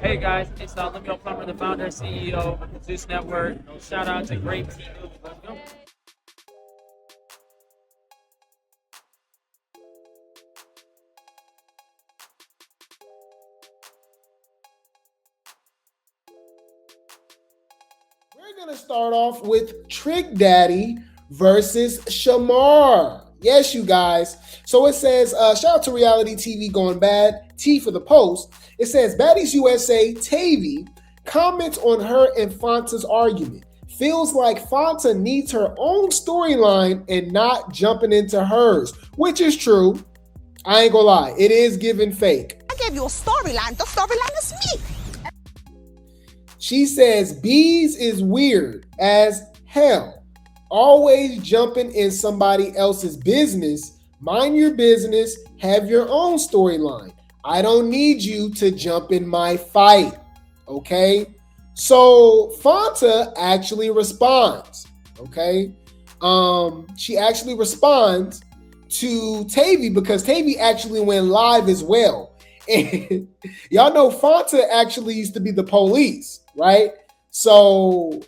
Hey guys, it's Lemmy Plummer, the founder and CEO of Zeus Network. Shout out to Grape Tea News. Let's go. We're going to start off with Trick Daddy versus Shamar. Yes, you guys. So it says, shout out to reality TV going bad. T for the post. It says, Baddies USA Tavy comments on her and Fanta's argument. Feels like Fanta needs her own storyline and not jumping into hers, which is true. I ain't gonna lie. It is giving fake. I gave you a storyline. The storyline is me. She says, Bees is weird as hell. Always jumping in somebody else's business. Mind your business. Have your own storyline. I don't need you to jump in my fight. Okay? So Fanta actually responds. Okay? She actually responds to Tavy because Tavy actually went live as well. And y'all know Fanta actually used to be the police, right? So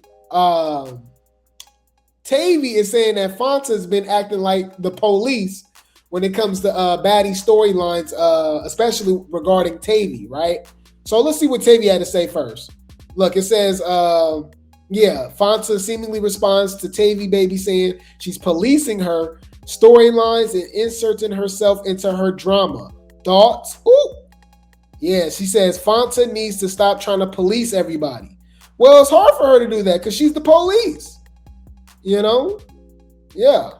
Tavy is saying that Fanta's been acting like the police when it comes to baddie storylines, especially regarding Tavy, right? So let's see what Tavy had to say first. Look, it says, Fanta seemingly responds to Tavy baby saying she's policing her storylines and inserting herself into her drama. Thoughts? Ooh. Yeah, she says Fanta needs to stop trying to police everybody. Well, it's hard for her to do that because she's the police. You know? Yeah.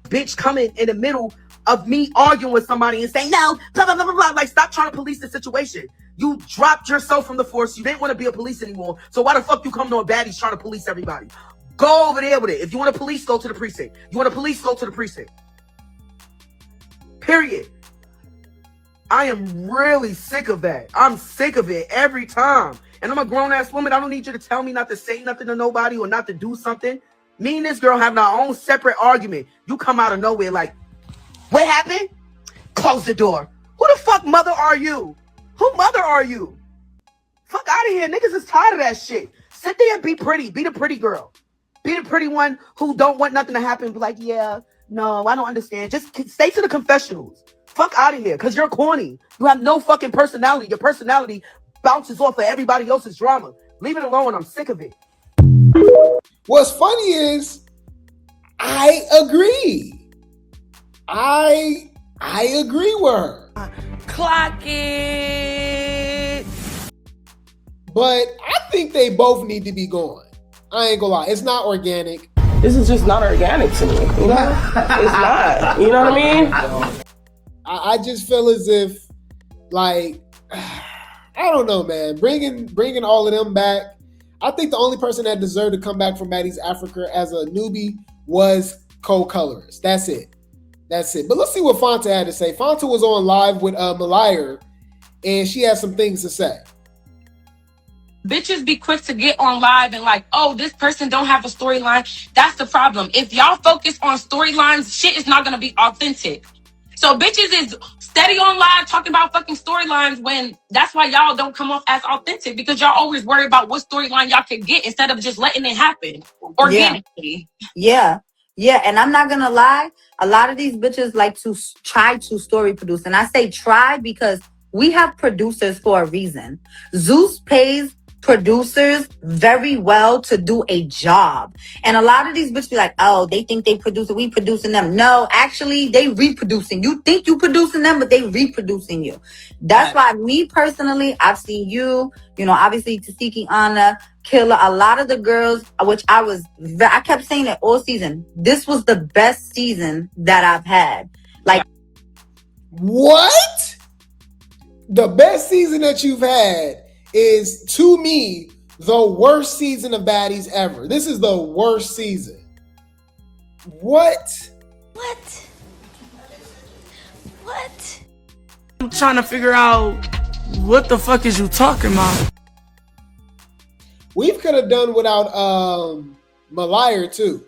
Bitch coming in the middle of me arguing with somebody and saying, no, blah, blah, blah, blah, blah. Like, stop trying to police the situation. You dropped yourself from the force. You didn't want to be a police anymore. So why the fuck you come to a baddies trying to police everybody? Go over there with it. If you want to police, go to the precinct. You want to police, go to the precinct. Period. I am really sick of that. I'm sick of it every time. And I'm a grown-ass woman. I don't need you to tell me not to say nothing to nobody or not to do something. Me and this girl have our own separate argument. You come out of nowhere like, what happened? Close the door. Who the fuck mother are you? Who mother are you? Fuck out of here. Niggas is tired of that shit. Sit there and be pretty. Be the pretty girl. Be the pretty one who don't want nothing to happen. Be like, yeah, no, I don't understand. Just stay to the confessionals. Fuck out of here, because you're corny. You have no fucking personality. Your personality bounces off of everybody else's drama. Leave it alone. I'm sick of it. What's funny is I agree. I agree with her. Clock it. But I think they both need to be gone. I ain't gonna lie. It's not organic. This is just not organic to me. You know? It's not. You know what I mean? I just feel as if, like, I don't know, man. Bringing all of them back. I think the only person that deserved to come back from Baddies Africa as a newbie was co-colorist. That's it. But let's see what Fanta had to say. Fanta was on live with Malire, and she had some things to say. Bitches be quick to get on live and like, oh, this person don't have a storyline. That's the problem. If y'all focus on storylines, shit is not going to be authentic. So bitches is steady on live talking about fucking storylines when that's why y'all don't come off as authentic, because y'all always worry about what storyline y'all can get instead of just letting it happen organically. Yeah. And I'm not going to lie. A lot of these bitches like to try to story produce. And I say try because we have producers for a reason. Zeus pays producers very well to do a job. And a lot of these bitches be like, oh, they think they producing, we producing them. No, actually, they reproducing. You think you producing them, but they reproducing you. That's why me personally, I've seen you, obviously Tesehki, Ahna, Killer, a lot of the girls, which I kept saying it all season. This was the best season that I've had. Like, what? The best season that you've had is, to me, the worst season of Baddies ever. This is the worst season. What? I'm trying to figure out what the fuck is you talking about? We could have done without Malire too.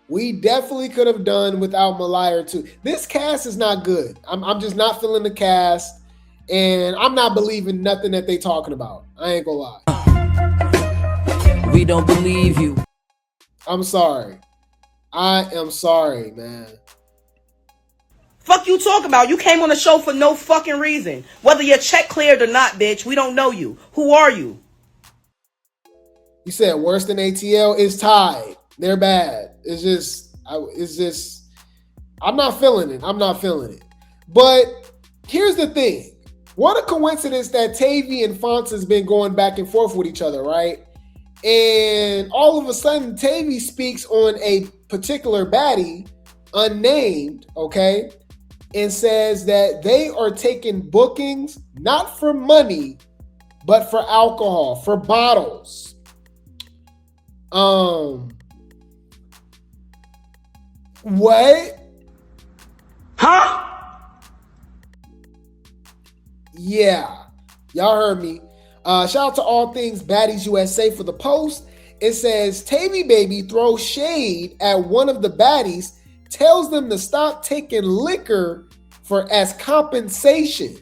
We definitely could have done without Malire too. This cast is not good. I'm just not feeling the cast. And I'm not believing nothing that they talking about. I ain't gonna lie. We don't believe you. I'm sorry. I am sorry, man. Fuck you talk about? You came on the show for no fucking reason. Whether your check cleared or not, bitch, we don't know you. Who are you? You said worse than ATL is tied. They're bad. It's just, I'm not feeling it. I'm not feeling it. But here's the thing. What a coincidence that Tavy and Fanta's been going back and forth with each other, right? And all of a sudden, Tavy speaks on a particular baddie, unnamed, okay, and says that they are taking bookings not for money, but for alcohol, for bottles. What? Huh? Yeah, y'all heard me. Shout out to All Things Baddies USA for the post. It says Tavy Baby throws shade at one of the baddies, tells them to stop taking liquor for as compensation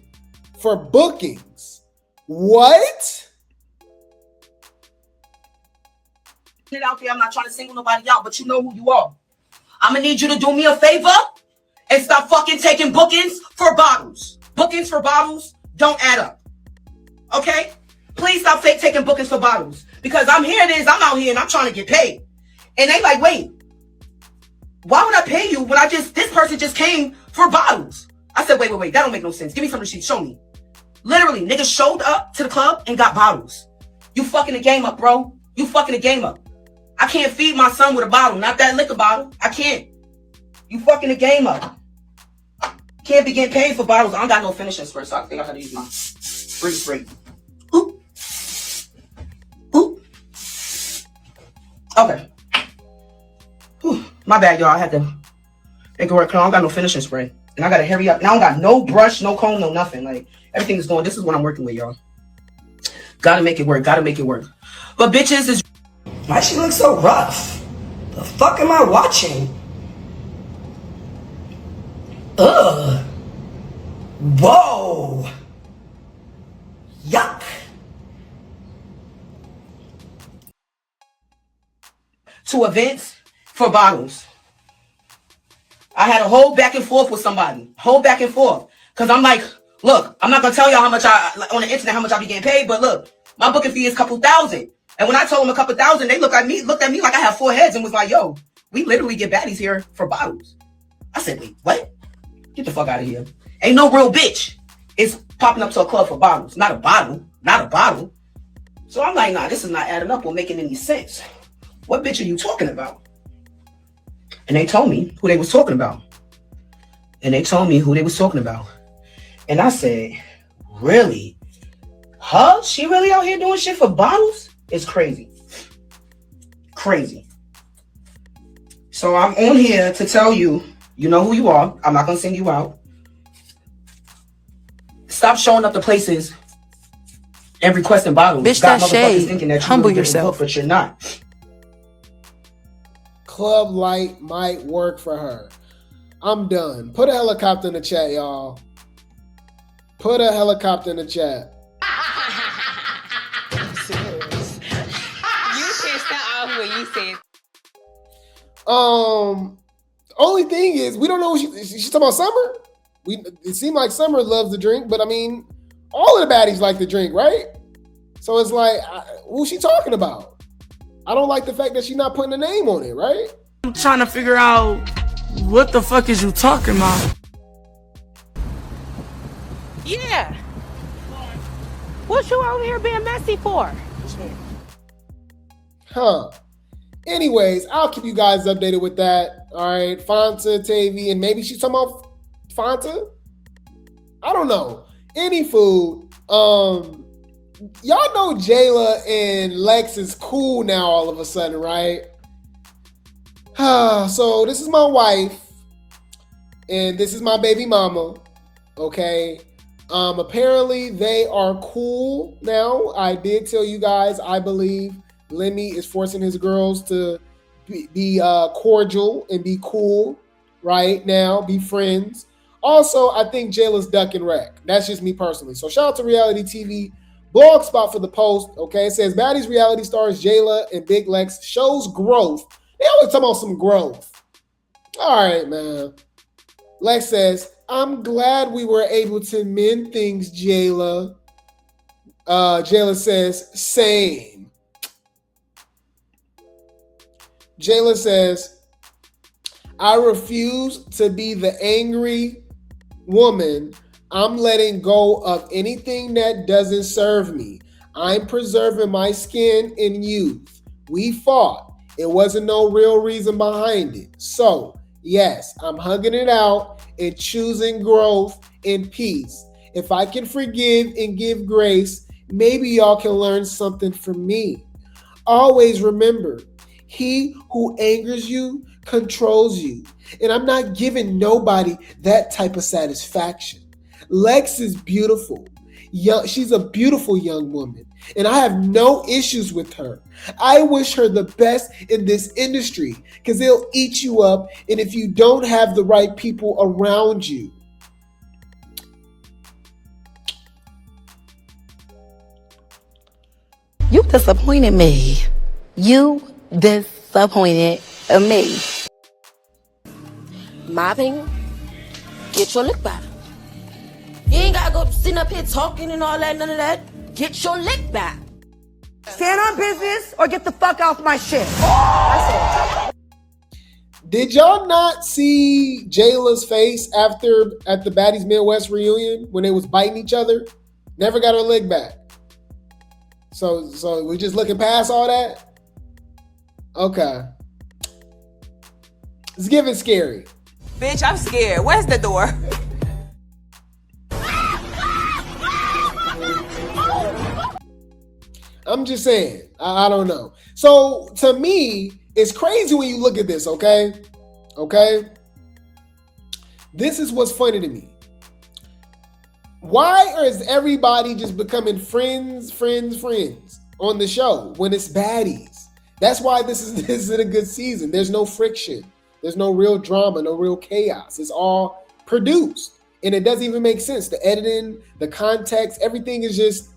for bookings. What? It out there. I'm not trying to single nobody out, but you know who you are. I'm gonna need you to do me a favor and stop fucking taking bookings for bottles. Bookings for bottles don't add up. Okay? Please stop taking bookings for bottles. Because I'm out here and I'm trying to get paid. And they like, wait, why would I pay you when this person just came for bottles? I said, wait, that don't make no sense. Give me some receipts, show me. Literally, niggas showed up to the club and got bottles. You fucking the game up, bro. You fucking the game up. I can't feed my son with a bottle, not that liquor bottle. I can't. You fucking the game up. Can't be getting paid for bottles. I don't got no finishing spray, so I think I gotta use my freeze spray. Oop. Oop. Okay. Whew. My bad, y'all. I had to make it work. I don't got no finishing spray. And I gotta hurry up. Now I don't got no brush, no comb, no nothing. Like, everything is going. This is what I'm working with, y'all. Gotta make it work. Gotta make it work. But bitches is... Why she look so rough? The fuck am I watching? Ugh. Whoa. Yuck. To events for bottles. I had a whole back and forth with somebody. Whole back and forth. Because I'm like, look, I'm not going to tell y'all how much on the internet, how much I be getting paid. But look, my booking fee is a couple thousand. And when I told them a couple thousand, they looked at me like I have 4 heads and was like, yo, we literally get baddies here for bottles. I said, wait, what? Get the fuck out of here. Ain't no real bitch is popping up to a club for bottles. Not a bottle. Not a bottle. So I'm like, nah, this is not adding up or making any sense. What bitch are you talking about? And they told me who they was talking about. And I said, really? Huh? She really out here doing shit for bottles? It's crazy. Crazy. So I'm on here to tell you, you know who you are. I'm not going to send you out. Stop showing up to places and requesting bottles. Bitch, Got that's motherfuckers shade. thinking that you Humble really yourself. Booked, but you're not. Club Light might work for her. I'm done. Put a helicopter in the chat, y'all. Put a helicopter in the chat. You pissed her off when you said. Only thing is, we don't know. She's talking about Summer. It seemed like Summer loves to drink, but I mean, all of the baddies like to drink, right? So it's like, who's she talking about? I don't like the fact that she's not putting a name on it, right? I'm trying to figure out what the fuck is you talking about? Yeah. What you over here being messy for? Huh. Anyways, I'll keep you guys updated with that. All right, Fanta, Tavy, and maybe she's talking about Fanta. I don't know. Any food. Y'all know Jayla and Lex is cool now all of a sudden, right? So this is my wife, and this is my baby mama. Okay. Apparently they are cool now. I did tell you guys, I believe Lemmy is forcing his girls to be cordial and be cool right now, be friends. Also, I think Jayla's duck and wreck. That's just me personally. So shout out to Reality TV blog spot for the post. Okay, it says Baddies reality stars Jayla and Big Lex shows growth. They always talk about some growth. All right, man. Lex says, I'm glad we were able to mend things, Jayla. Jayla says, same. Jayla says, I refuse to be the angry woman. I'm letting go of anything that doesn't serve me. I'm preserving my skin and youth. We fought. It wasn't no real reason behind it. So, yes, I'm hugging it out and choosing growth and peace. If I can forgive and give grace, maybe y'all can learn something from me. Always remember, he who angers you controls you. And I'm not giving nobody that type of satisfaction. Lex is beautiful. She's a beautiful young woman. And I have no issues with her. I wish her the best in this industry because they'll eat you up. And if you don't have the right people around you. You disappointed me. You disappointed me. My opinion, get your lick back. You ain't gotta go sitting up here talking and all that, none of that. Get your lick back. Stand on business or get the fuck off my shit. That's it. Did y'all not see Jayla's face at the Baddies Midwest reunion when they was biting each other? Never got her leg back. So we just looking past all that? Okay. It's giving scary. Bitch, I'm scared. Where's the door? I'm just saying. I don't know. So to me, it's crazy when you look at this, okay? Okay? This is what's funny to me. Why is everybody just becoming friends on the show when it's baddies? That's why this is a good season. There's no friction. There's no real drama, no real chaos. It's all produced. And it doesn't even make sense. The editing, the context, everything is just,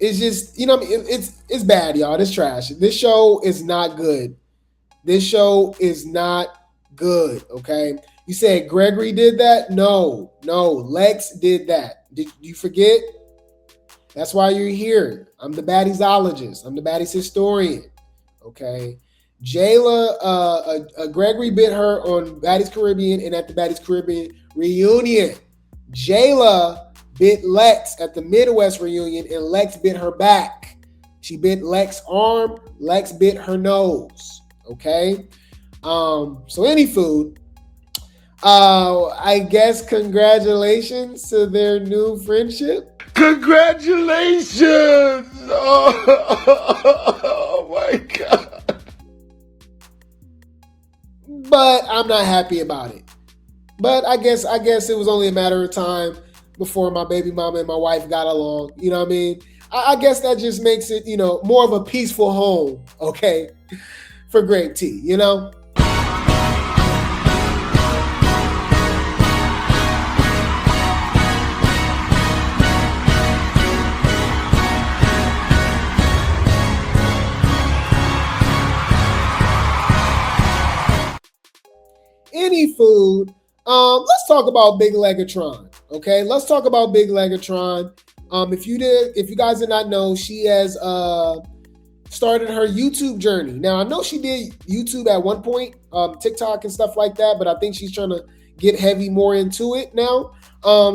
you know what I mean? It's bad, y'all. It's trash. This show is not good. This show is not good, okay? You said Gregory did that? No, Lex did that. Did you forget? That's why you're here. I'm the Baddiesologist. I'm the Baddies historian, okay? Jayla, Gregory bit her on Baddies Caribbean and at the Baddies Caribbean reunion. Jayla bit Lex at the Midwest reunion and Lex bit her back. She bit Lex's arm. Lex bit her nose, okay? So any food. I guess congratulations to their new friendship. Congratulations! Oh my God. But I'm not happy about it. But I guess it was only a matter of time before my baby mama and my wife got along. You know what I mean? I guess that just makes it, more of a peaceful home, okay, for Grape Tea, Any food. Let's talk about Big Legatron. Okay, let's talk about Big Legatron. If you guys did not know, she has started her YouTube journey. Now I know she did YouTube at one point, TikTok and stuff like that, but I think she's trying to get heavy more into it now.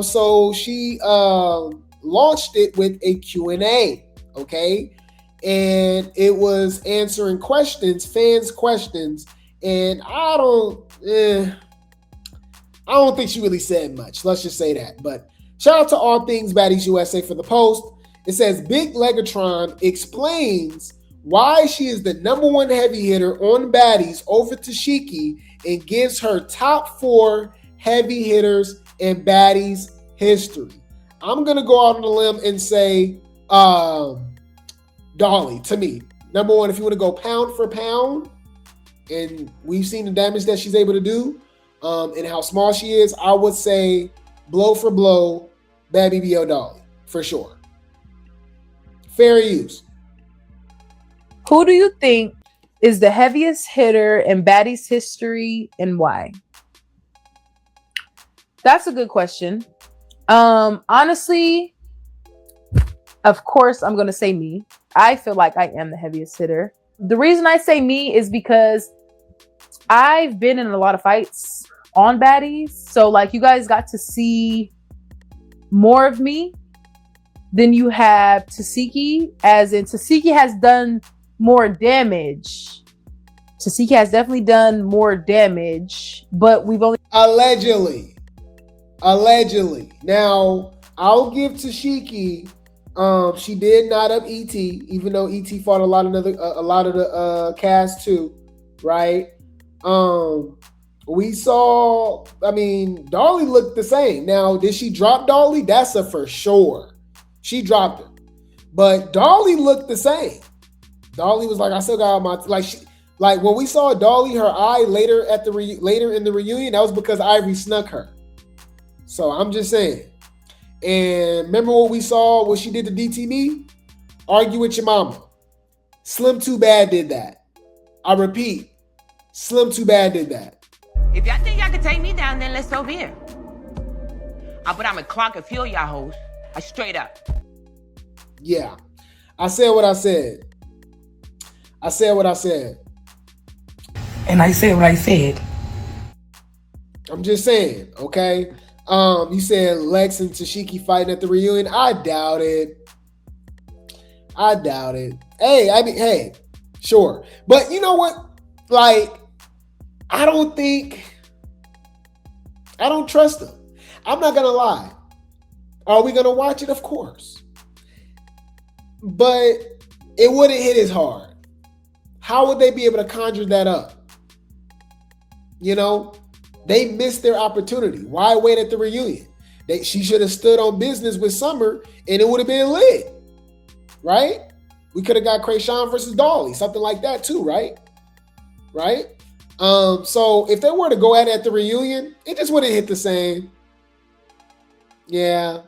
So she launched it with a Q&A. Okay, and it was answering fans' questions, and I don't think she really said much. Let's just say that. But shout out to All Things Baddies USA for the post. It says Big Legatron explains why she is the number one heavy hitter on Baddies over Tesehki and gives her top 4 heavy hitters in Baddies history. I'm going to go out on a limb and say Dolly, to me. Number 1, if you want to go pound for pound, and we've seen the damage that she's able to do. and how small she is, I would say blow for blow, Bad BBL Dolly for sure. Fair use. Who do you think is the heaviest hitter in Baddies history and why? That's a good question. Honestly, of course, I'm going to say me. I feel like I am the heaviest hitter. The reason I say me is because I've been in a lot of fights on Baddies. So like you guys got to see more of me than you have Tesehki, as in Tesehki has done more damage. Tesehki has definitely done more damage, but we've only allegedly. Now, I'll give Tesehki, she did knot up ET, even though ET fought a lot of the cast too, right? We saw, Dolly looked the same. Now, did she drop Dolly? That's a for sure. She dropped her. But Dolly looked the same. Dolly was like, I still got my, like when we saw Dolly, her eye later in the reunion, that was because Ivory snuck her. So I'm just saying. And remember what we saw, what she did to DTB? Argue with your mama. Slim Too Bad did that. I repeat, Slim Too Bad did that. If y'all think y'all can take me down, then let's over here. But I'm a clock and feel y'all hoes. I straight up. Yeah. I said what I said. And I said what I said. I'm just saying, okay? You said Lex and Tesehki fighting at the reunion. I doubt it. Hey, sure. But you know what? Like, I don't trust them. I'm not going to lie. Are we going to watch it? Of course. But it wouldn't hit as hard. How would they be able to conjure that up? You know, they missed their opportunity. Why wait at the reunion? She should have stood on business with Summer and it would have been lit. Right? We could have got Krayshawn versus Dolly, something like that too, right? Right? So if they were to go at the reunion, it just wouldn't hit the same. Yeah,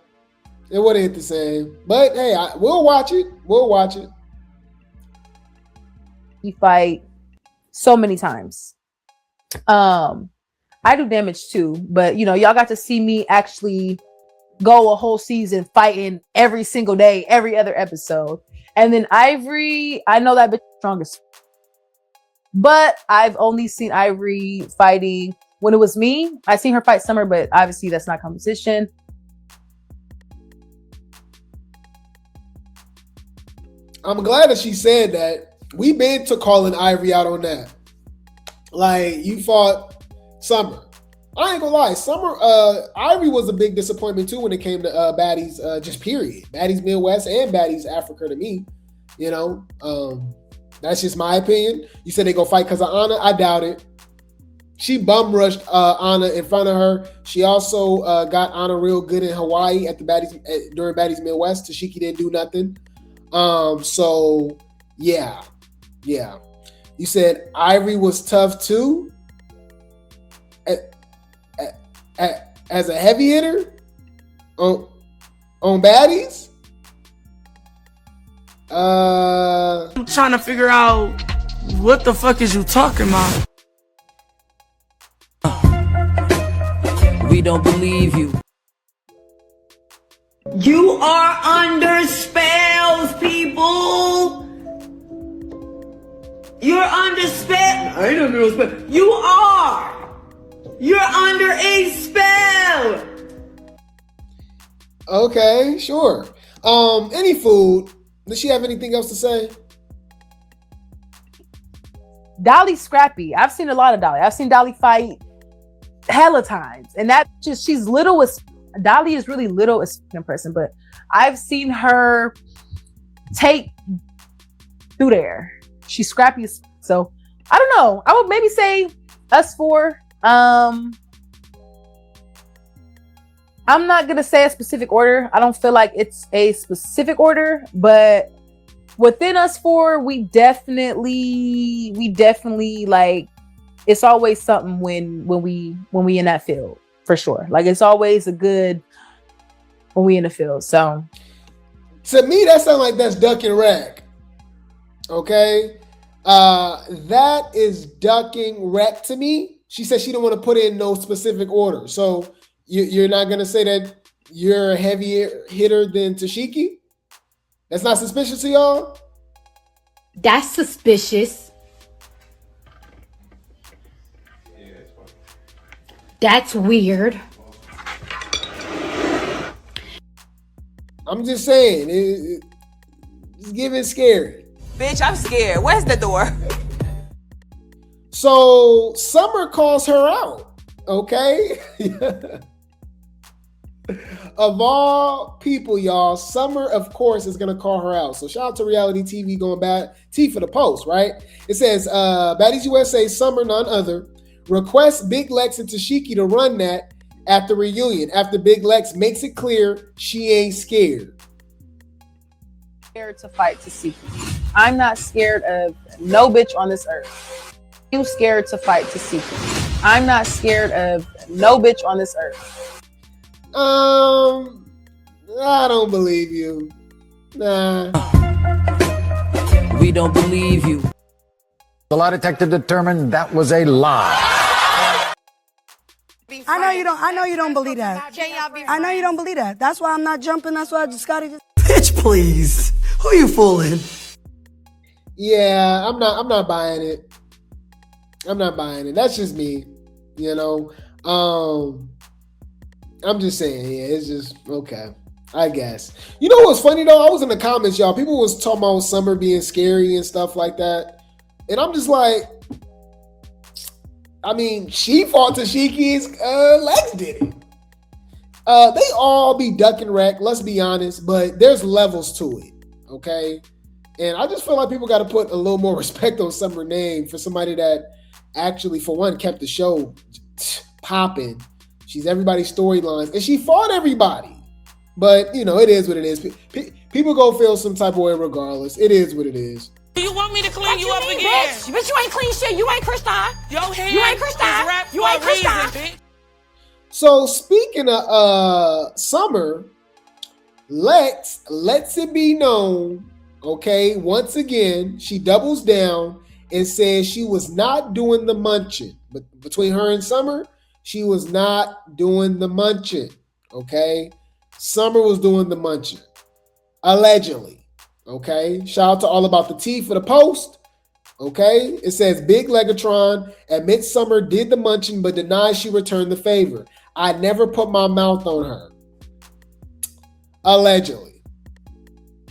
it wouldn't hit the same. But hey, we'll watch it. You fight so many times. I do damage too, but y'all got to see me actually go a whole season fighting every single day, every other episode. And then Ivory, I know that bitch is strongest. But I've only seen Ivory fighting when it was me. I seen her fight Summer, but obviously that's not competition. I'm glad that she said that. We've been to calling Ivory out on that. Like, you fought Summer. I ain't gonna lie, Summer, Ivory was a big disappointment too when it came to Baddies, just period. Baddies Midwest and Baddies Africa to me. That's just my opinion. You said they go fight because of Ahna. I doubt it. She bum rushed Ahna in front of her. She also got Ahna real good in Hawaii at the Baddies during Baddies Midwest. Tesehki didn't do nothing. So yeah. You said Ivory was tough too. As a heavy hitter on Baddies. I'm trying to figure out what the fuck is you talking about. We don't believe you. You are under spells, people. You're under spell. I ain't under no spell. You are. You're under a spell. Okay, sure. Any food. Does she have anything else to say? Dolly's scrappy. I've seen a lot of Dolly. I've seen Dolly fight hella times. And she's little as Dolly is really little as in person, but I've seen her take through there. She's scrappy as, so I don't know. I would maybe say us four. I'm not gonna say a specific order. I don't feel like it's a specific order, but within us four, we definitely like it's always something when we in that field, for sure. Like, it's always a good when we in the field. So to me, that sounds like that's duck and wreck. Okay, that is ducking wreck to me. She said she don't want to put in no specific order. So you're not gonna say that you're a heavier hitter than Tesehki? That's not suspicious to y'all? That's suspicious. That's weird. I'm just saying, it's giving scary. Bitch, I'm scared. Where's the door? So Summer calls her out, okay? Of all people, y'all, Summer, of course, is going to call her out. So shout out to reality TV going back. T for the post, right? It says, Baddies USA, Summer, none other, requests Big Lex and Tesehki to run that at the reunion after Big Lex makes it clear she ain't scared. Scared to fight Tesehki. I'm not scared of no bitch on this earth. You scared to fight Tesehki. I'm not scared of no bitch on this earth. I don't believe you. Nah. We don't believe you. The lie detector determined that was a lie. I know you don't believe that. I know you don't believe that. That's why I'm not jumping. That's why Scotty just. Bitch, please. Who you fooling? Yeah, I'm not buying it. I'm not buying it. That's just me, you know. I'm just saying, yeah, it's just okay, I guess. You know what's funny though? I was in the comments, y'all. People was talking about Summer being scary and stuff like that. And I'm just like, I mean, she fought Tesehki's Lex did it. They all be duck and wreck, let's be honest, but there's levels to it, okay? And I just feel like people got to put a little more respect on Summer's name for somebody that actually, for one, kept the show popping. She's everybody's storylines, and she fought everybody. But, you know, it is what it is. People go feel some type of way regardless. It is what it is. Do you want me to clean you up again? Bitch, you ain't clean shit. You ain't Kristan. Your hair You ain't Kristan. You ain't Kristan. So, speaking of Summer, Lex lets it be known, okay, once again, she doubles down and says she was not doing the munching. But between her and Summer, she was not doing the munching, okay? Summer was doing the munching, allegedly, okay? Shout out to All About the Tea for the post, okay? It says, Big Legatron admits Summer did the munching but denies she returned the favor. I never put my mouth on her. Allegedly.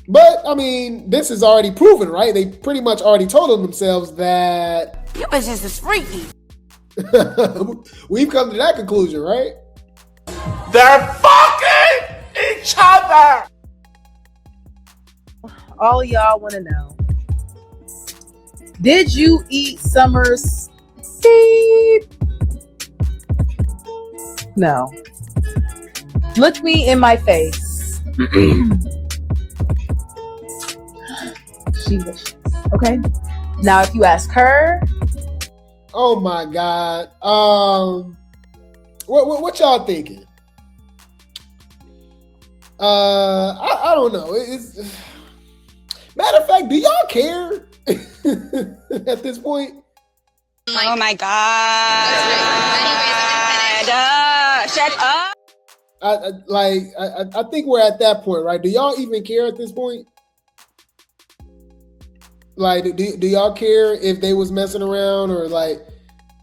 But, I mean, this is already proven, right? They pretty much already told them themselves that... You bitches is freaky. We've come to that conclusion, right? They're fucking each other. All y'all want to know. Did you eat Summer's seed? No. Look me in my face. She wishes. Okay. Now, if you ask her. Oh my God. What y'all thinking? I don't know. It's matter of fact, do y'all care at this point? Oh my God. Shut up. I think we're at that point, right? Do y'all even care at this point? Like, do y'all care if they was messing around or like?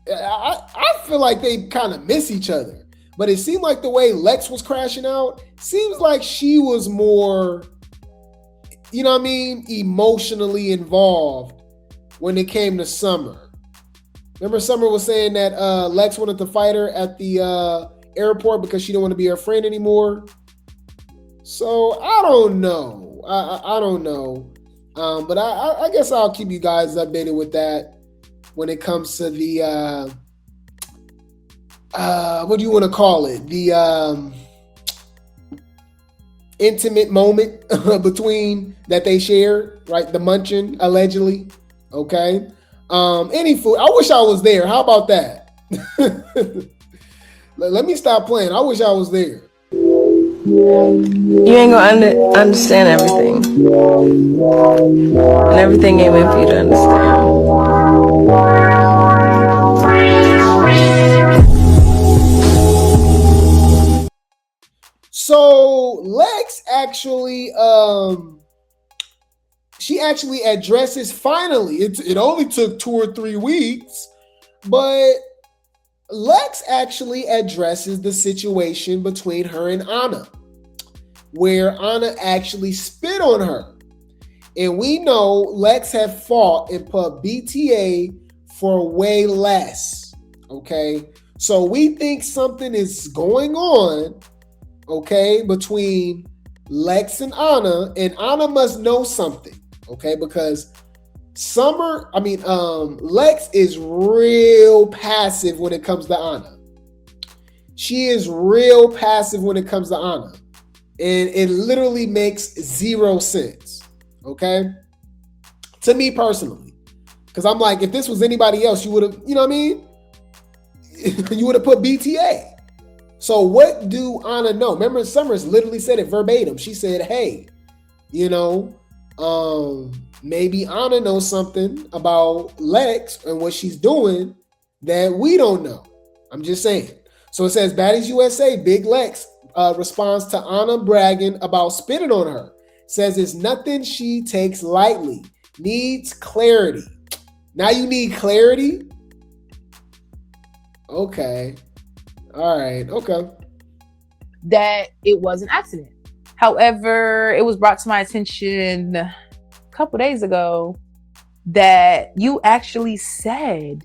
I feel like they kind of miss each other, but it seemed like the way Lex was crashing out seems like she was more, you know what I mean, emotionally involved when it came to Summer. Remember, Summer was saying that Lex wanted to fight her at the airport because she didn't want to be her friend anymore. So I don't know. I don't know. But I guess I'll keep you guys updated with that when it comes to the what do you want to call it? The intimate moment between that they shared, right? The munching, allegedly. Okay. Anywho, I wish I was there. How about that? Let me stop playing. I wish I was there. You ain't gonna understand everything. And everything ain't meant for you to understand. So Lex actually, she actually addresses finally. It only took 2 or 3 weeks, but Lex actually addresses the situation between her and Ahna, where Ahna actually spit on her. And we know Lex had fought and put BTA for way less. Okay. So we think something is going on, okay, between Lex and Ahna must know something, okay, because Lex is real passive when it comes to Ahna. She is real passive when it comes to Ahna. And it literally makes 0 sense, okay? To me personally. Because I'm like, if this was anybody else, you would have, you know what I mean? You would have put BTA. So what do Ahna know? Remember, Summers literally said it verbatim. She said, hey, maybe Ahna knows something about Lex and what she's doing that we don't know. I'm just saying. So it says, Baddies USA, Big Lex responds to Ahna bragging about spitting on her. Says it's nothing she takes lightly. Needs clarity. Now you need clarity? Okay. All right. Okay. That it was an accident. However, it was brought to my attention a couple days ago that you actually said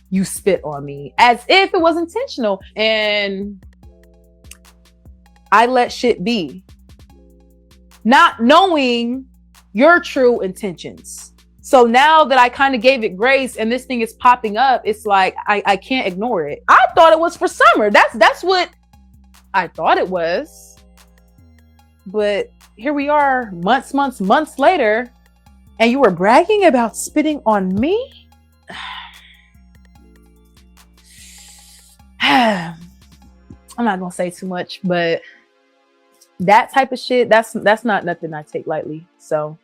you spit on me as if it was intentional. And I let shit be, not knowing your true intentions. So now that I kind of gave it grace and this thing is popping up, it's like I can't ignore it. I thought it was for Summer. That's what I thought it was. But here we are months later, and you were bragging about spitting on me? I'm not gonna say too much, but that type of shit, that's not nothing I take lightly. So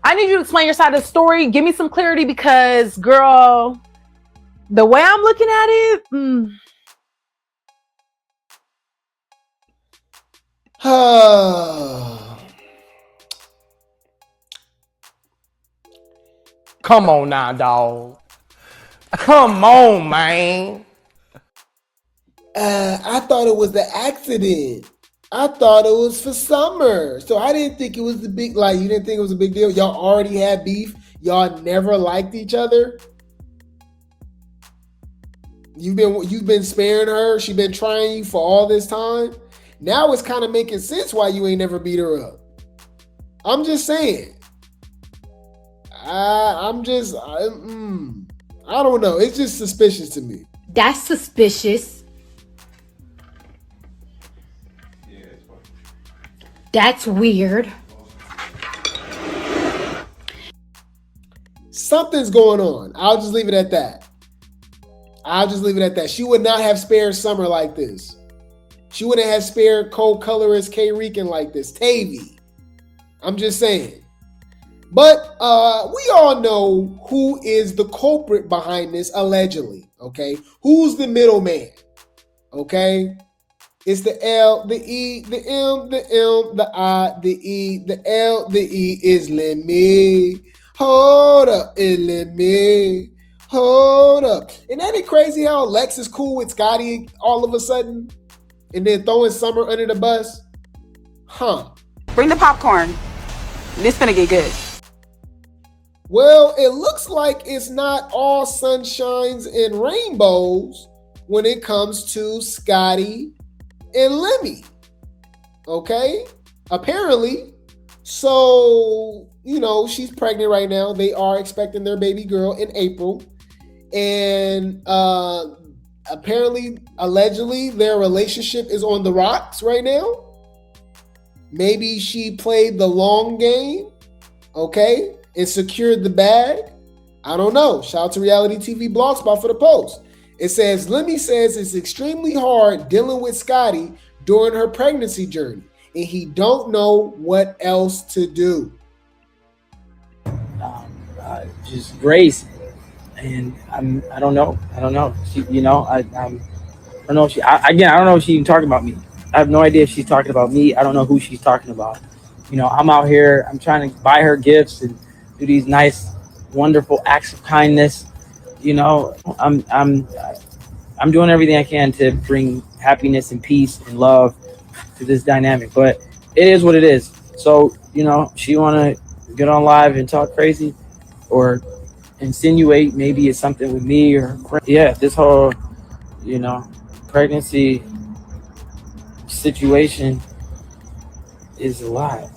I need you to explain your side of the story. Give me some clarity because, girl, the way I'm looking at it, Come on now, dog. Come on, man. I thought it was the accident. I thought it was for Summer. So I didn't think it was the big, like, you didn't think it was a big deal? Y'all already had beef? Y'all never liked each other? You've been sparing her. She's been trying you for all this time. Now it's kind of making sense why you ain't never beat her up. I'm just saying. I don't know. It's just suspicious to me. That's suspicious. That's weird. Something's going on. I'll just leave it at that. She would not have spared Summer like this. She wouldn't have spared co-colorist K Rican like this. Tavy. I'm just saying. But we all know who is the culprit behind this, allegedly. Okay? Who's the middleman? Okay? It's the L, the E, the M, the M, the I, the E, the L, the E is Lemmy. Hold up, it's Lemmy. Hold up. And ain't it crazy how Lex is cool with Scotty all of a sudden? And then throwing Summer under the bus? Huh. Bring the popcorn. This finna get good. Well, it looks like it's not all sunshines and rainbows when it comes to Scotty and Lemmy. Okay? Apparently. So, she's pregnant right now. They are expecting their baby girl in April. And apparently, allegedly, their relationship is on the rocks right now. Maybe she played the long game, okay, and secured the bag. I don't know. Shout out to Reality TV Blogspot for the post. It says, Lemmy says it's extremely hard dealing with Scotty during her pregnancy journey, and he don't know what else to do. Just grace, and I don't know. She, I don't know if she. I don't know if she's even talking about me. I have no idea if she's talking about me. I don't know who she's talking about. I'm out here. I'm trying to buy her gifts and do these nice, wonderful acts of kindness. I'm doing everything I can to bring happiness and peace and love to this dynamic, but it is what it is. So, she want to get on live and talk crazy or insinuate maybe it's something with me or this whole, pregnancy situation is a lot.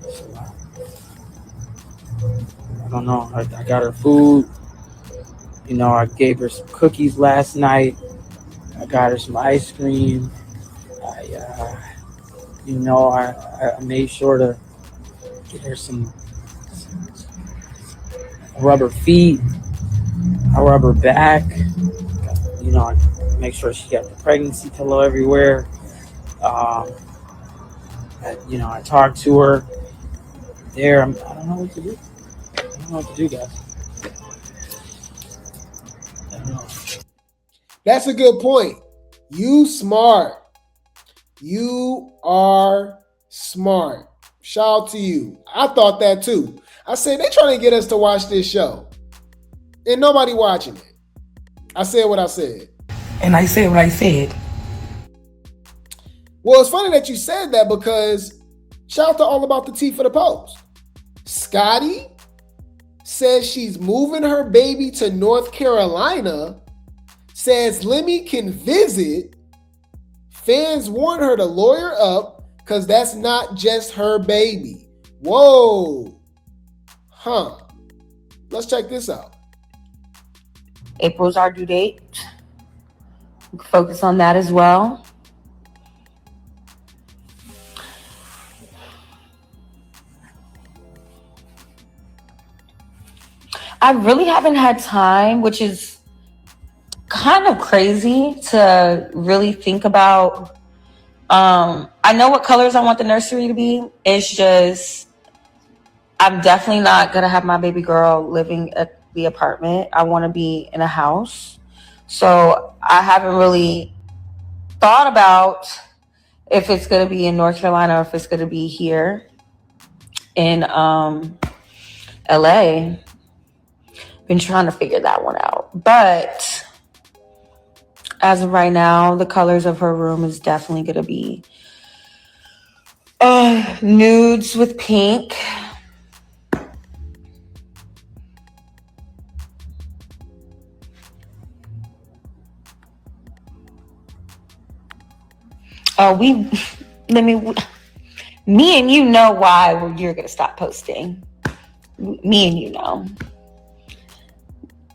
It's a lot. I don't know. I got her food. I gave her some cookies last night. I got her some ice cream. I made sure to get her some rub her feet. I rub her back. I make sure she got the pregnancy pillow everywhere. I talked to her there. I don't know what to do. I don't know what to do, guys. I don't know. That's a good point. You smart. You are smart. Shout out to you. I thought that too. I said, they trying to get us to watch this show. And nobody watching it. I said what I said. And I said what I said. Well, it's funny that you said that because shout out to All About the Tea for the post. Scotty says she's moving her baby to North Carolina, says Lemmy can visit. Fans warn her to lawyer up because that's not just her baby. Whoa. Huh. Let's check this out. April's our due date. We can focus on that as well. I really haven't had time, which is kind of crazy to really think about. I know what colors I want the nursery to be. It's just, I'm definitely not going to have my baby girl living at the apartment. I want to be in a house. So I haven't really thought about if it's going to be in North Carolina or if it's going to be here in LA. Been trying to figure that one out. But as of right now, the colors of her room is definitely going to be nudes with pink. Me and you know why you're going to stop posting. Me and you know.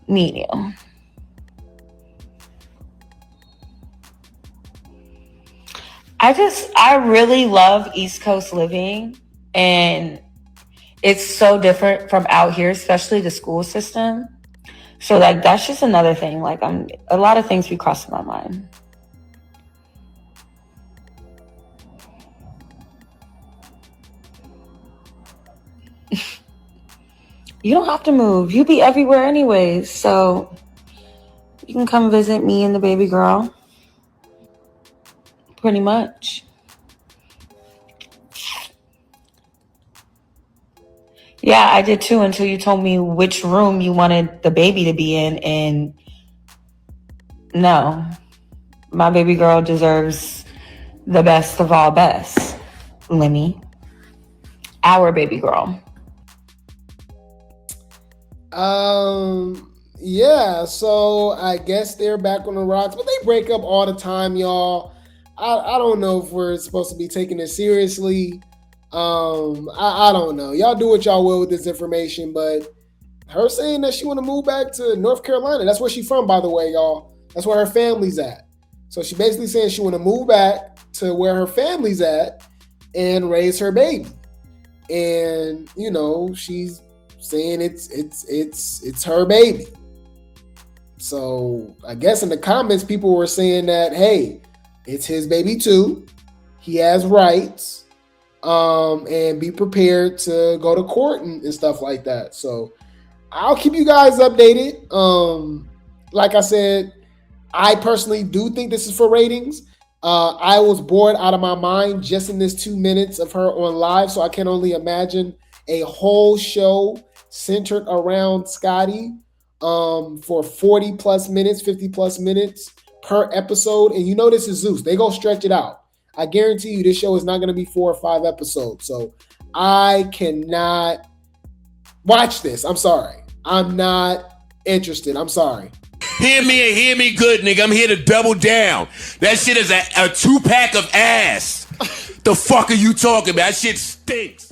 Me and you. I really love East Coast living, and it's so different from out here, especially the school system. So that's just another thing. A lot of things be crossing my mind. You don't have to move. You be everywhere anyways. So you can come visit me and the baby girl. Pretty much. Yeah, I did too until you told me which room you wanted the baby to be in. And no, my baby girl deserves the best of all best. Lemmy. Our baby girl. Yeah, so I guess they're back on the rocks, but they break up all the time, y'all. I don't know if we're supposed to be taking it seriously. I don't know. Y'all do what y'all will with this information, but her saying that she want to move back to North Carolina, that's where she's from, by the way, y'all. That's where her family's at. So she basically saying she want to move back to where her family's at and raise her baby. And, she's saying it's her baby. So I guess in the comments, people were saying that, hey, it's his baby too. He has rights, and be prepared to go to court and stuff like that. So I'll keep you guys updated. Like I said, I personally do think this is for ratings. I was bored out of my mind just in this 2 minutes of her on live, so I can only imagine a whole show centered around Scotty for 40 plus minutes, 50 plus minutes per episode. And you know this is Zeus. They go stretch it out. I guarantee you this show is not going to be 4 or 5 episodes. So I cannot watch this. I'm sorry. I'm not interested. I'm sorry. Hear me and hear me good, nigga. I'm here to double down. That shit is a 2-pack of ass. The fuck are you talking about? That shit stinks.